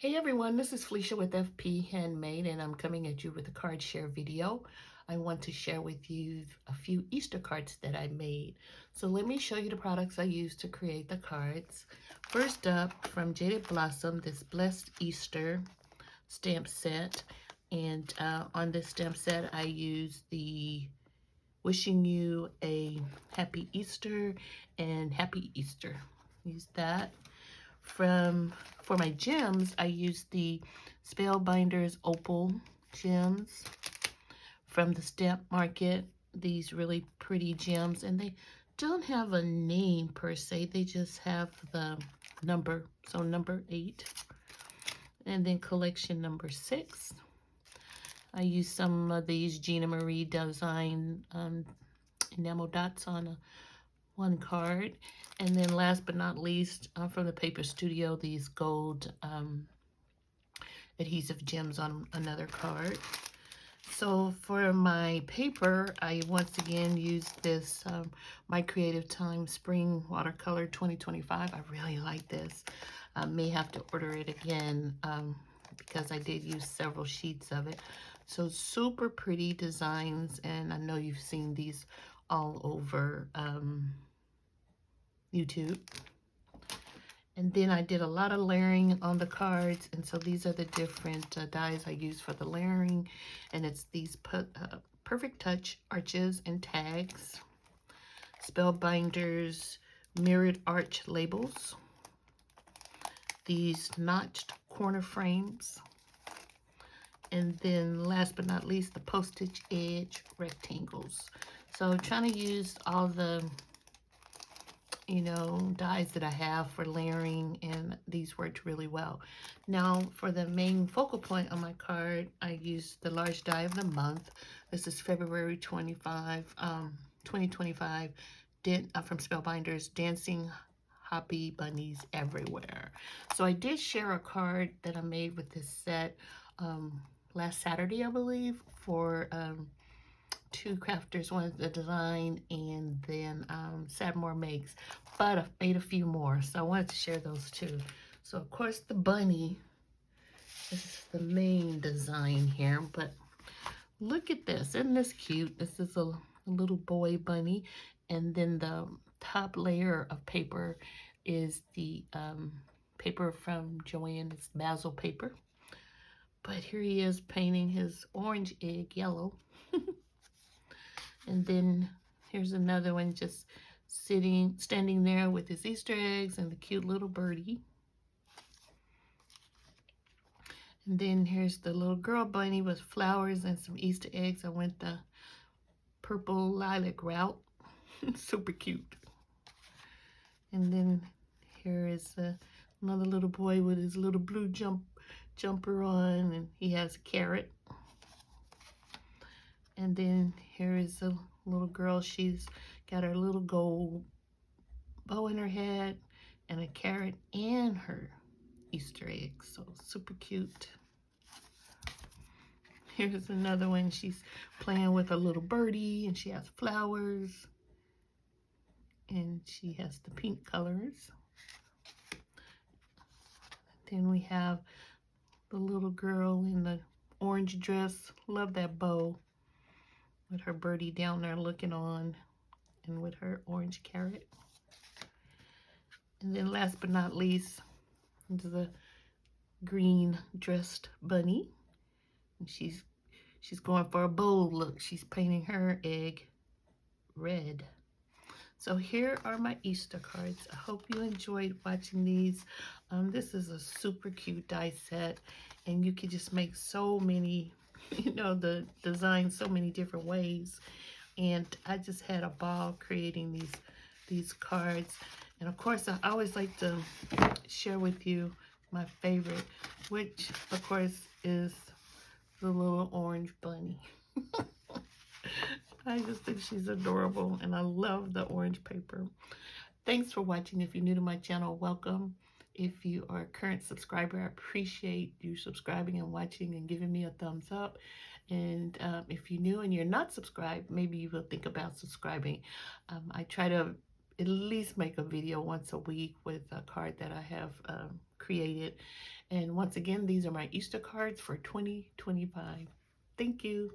Hey everyone, this is Felicia with FP Handmade, and I'm coming at you with a card share video. I want to share with you a few Easter cards that I made. So let me show you the products I used to create the cards. First up, from Jaded Blossom, this Blessed Easter stamp set. And on this stamp set, I used the Wishing You a Happy Easter and Happy Easter. Use that. For my gems, I used the Spellbinders Opal gems from the Stamp Market. These really pretty gems, and they don't have a name per se. They just have the number. So number 8, and then collection number 6. I used some of these Gina Marie design enamel dots on one card. And then last but not least, from the Paper Studio, these gold adhesive gems on another card. So for my paper, I once again used this My Creative Time Spring Watercolor 2025. I really like this. I may have to order it again because I did use several sheets of it. So super pretty designs, and I know you've seen these all over YouTube. And then I did a lot of layering on the cards, and so these are the different dies I use for the layering. And it's these Perfect Touch arches and tags, Spellbinders mirrored arch labels, these notched corner frames, and then last but not least, the postage edge rectangles. So trying to use all the dies that I have for layering, and these worked really well. Now, for the main focal point on my card, I used the large die of the month. This is February 2025, from Spellbinders, Dancing Hoppy Bunnies Everywhere. So I did share a card that I made with this set last Saturday, I believe, for two crafters, one the design, and then Sadmore makes, but I've made a few more, so I wanted to share those too. So of course the bunny, this is the main design here, but look at this, isn't this cute? This is a little boy bunny, and then the top layer of paper is the paper from Joanne. It's basil paper, but here he is painting his orange egg yellow. And then here's another one just standing there with his Easter eggs and the cute little birdie. And then here's the little girl bunny with flowers and some Easter eggs. I went the purple lilac route. Super cute. And then here is another little boy with his little blue jumper on, and he has a carrot. And then here is a little girl. She's got her little gold bow in her head and a carrot and her Easter egg. So super cute. Here's another one. She's playing with a little birdie, and she has flowers, and she has the pink colors. Then we have the little girl in the orange dress. Love that bow with her birdie down there looking on, and with her orange carrot. And then last but not least, the green dressed bunny. And she's going for a bold look. She's painting her egg red. So here are my Easter cards. I hope you enjoyed watching these. This is a super cute die set, and you can just make so many, the design so many different ways. And I just had a ball creating these cards. And of course, I always like to share with you my favorite, which of course is the little orange bunny. I just think she's adorable, and I love the orange paper. Thanks for watching. If you're new to my channel, welcome. If you are a current subscriber, I appreciate you subscribing and watching and giving me a thumbs up. And if you're new and you're not subscribed, maybe you will think about subscribing. I try to at least make a video once a week with a card that I have created. And once again, these are my Easter cards for 2025. Thank you.